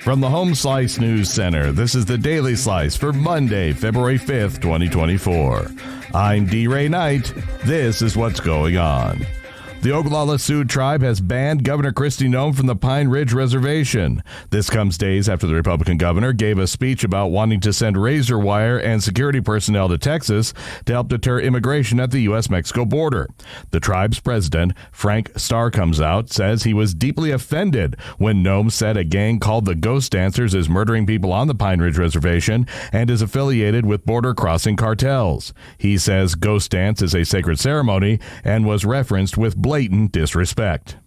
From the Home Slice News Center, this is the Daily Slice for Monday, February 5th, 2024. I'm D. Ray Knight. This is what's going on. The Oglala Sioux tribe has banned Governor Kristi Noem from the Pine Ridge Reservation. This comes days after the Republican governor gave a speech about wanting to send razor wire and security personnel to Texas to help deter immigration at the U.S.-Mexico border. The tribe's president, Frank Starr, comes out, says he was deeply offended when Noem said a gang called the Ghost Dancers is murdering people on the Pine Ridge Reservation and is affiliated with border-crossing cartels. He says Ghost Dance is a sacred ceremony and was referenced with blatant disrespect.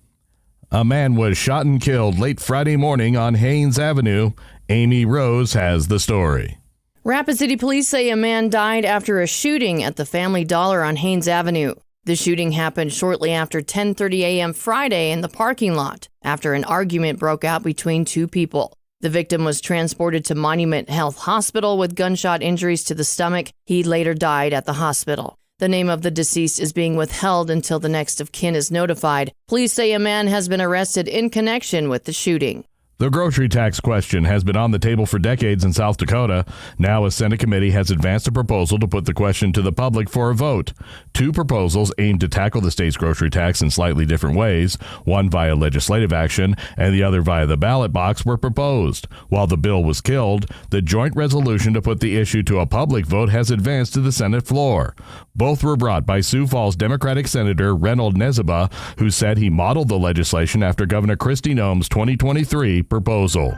A man was shot and killed late Friday morning on Haynes Avenue. Amy Rose has the story. Rapid City Police say a man died after a shooting at the Family Dollar on Haynes Avenue. The shooting happened shortly after 10:30 a.m. Friday in the parking lot after an argument broke out between two people. The victim was transported to Monument Health Hospital with gunshot injuries to the stomach. He later died at the hospital. The name of the deceased is being withheld until the next of kin is notified. Police say a man has been arrested in connection with the shooting. The grocery tax question has been on the table for decades in South Dakota. Now a Senate committee has advanced a proposal to put the question to the public for a vote. Two proposals aim to tackle the state's grocery tax in slightly different ways. One via legislative action and the other via the ballot box were proposed. While the bill was killed, the joint resolution to put the issue to a public vote has advanced to the Senate floor. Both were brought by Sioux Falls Democratic Senator Reynold Nezaba, who said he modeled the legislation after Governor Kristi Noem's 2023 proposal.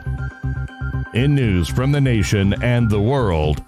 In news from the nation and the world,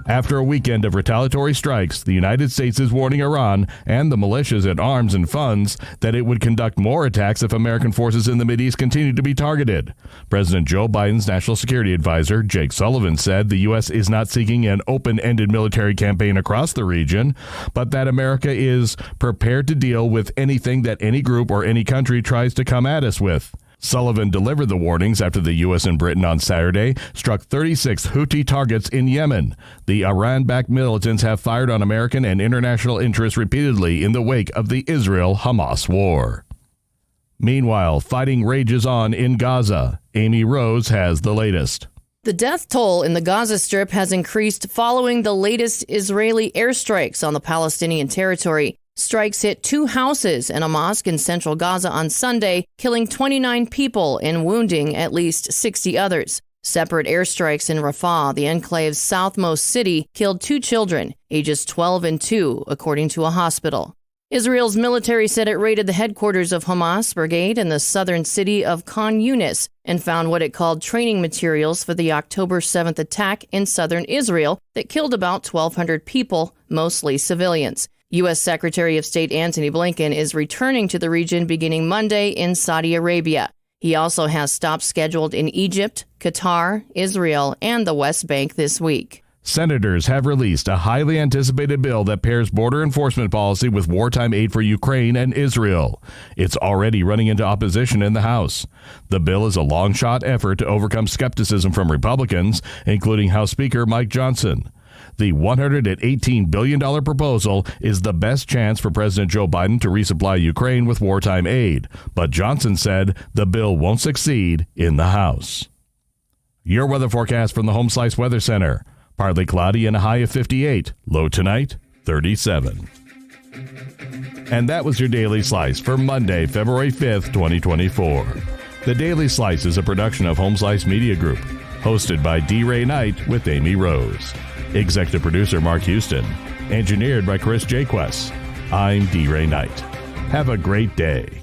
after a weekend of retaliatory strikes, the United States is warning Iran and the militias it arms and funds that it would conduct more attacks if American forces in the Mideast continue to be targeted. President Joe Biden's National Security Advisor, Jake Sullivan, said the U.S. is not seeking an open-ended military campaign across the region, but that America is prepared to deal with anything that any group or any country tries to come at us with. Sullivan delivered the warnings after the U.S. and Britain on Saturday struck 36 Houthi targets in Yemen. The Iran-backed militants have fired on American and international interests repeatedly in the wake of the Israel-Hamas war. Meanwhile, fighting rages on in Gaza. Amy Rose has the latest. The death toll in the Gaza Strip has increased following the latest Israeli airstrikes on the Palestinian territory. Strikes hit two houses and a mosque in central Gaza on Sunday, killing 29 people and wounding at least 60 others. Separate airstrikes in Rafah, the enclave's southmost city, killed two children, ages 12 and 2, according to a hospital. Israel's military said it raided the headquarters of Hamas brigade in the southern city of Khan Yunis and found what it called training materials for the October 7th attack in southern Israel that killed about 1,200 people, mostly civilians. U.S. Secretary of State Antony Blinken is returning to the region beginning Monday in Saudi Arabia. He also has stops scheduled in Egypt, Qatar, Israel, and the West Bank this week. Senators have released a highly anticipated bill that pairs border enforcement policy with wartime aid for Ukraine and Israel. It's already running into opposition in the House. The bill is a long-shot effort to overcome skepticism from Republicans, including House Speaker Mike Johnson. The $118 billion proposal is the best chance for President Joe Biden to resupply Ukraine with wartime aid, but Johnson said the bill won't succeed in the House. Your weather forecast from the Home Slice Weather Center. Partly cloudy and a high of 58. Low tonight, 37. And that was your Daily Slice for Monday, February 5th, 2024. The Daily Slice is a production of Home Slice Media Group, hosted by D. Ray Knight with Amy Rose. Executive producer Mark Houston. Engineered by Chris Jaquess. I'm D. Ray Knight. Have a great day.